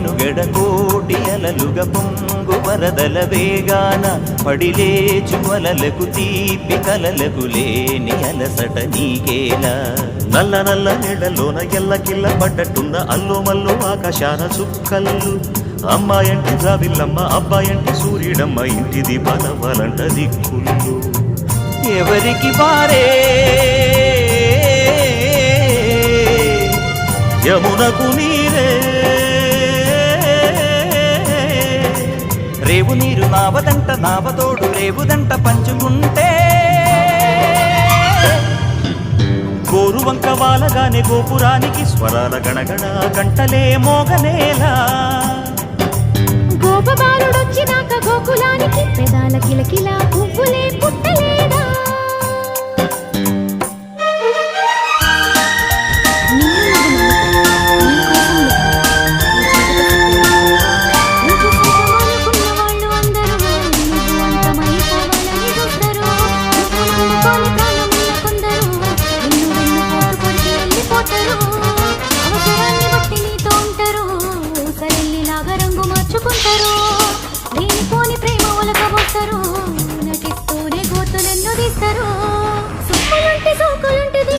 మనుగడ కోటి అలలుగ పొంగు వరదల వేగాన పడిలేచు అలలకు తీపి కలలకు లేని అలసట నీకేలా నల్ల నల్ల నీళ్ళలోన ఎల్లకిల్ల పడ్డట్టున్న అల్లో మల్లో ఆకాశాన చుక్కల్లు అమ్మాయంటి జాబిల్లమ్మ అబ్బాయంటి సూర్యుడమ్మ ఇంటి దీపాలవ్వాలంట దిక్కులు ఎవరికి వారే యమునకు నీరే రేవు నీరు నావదంట నావతోడు రేవుదంట పంచుకుంటే గోరువంక వాలగానే గోపురానికి స్వరాల గణగణ గంటలే మోగనేలా గోపబాలుడొచ్చినాక గోకులానికి పెదాల కిలకిలా పువ్వులే పుట్టలేదా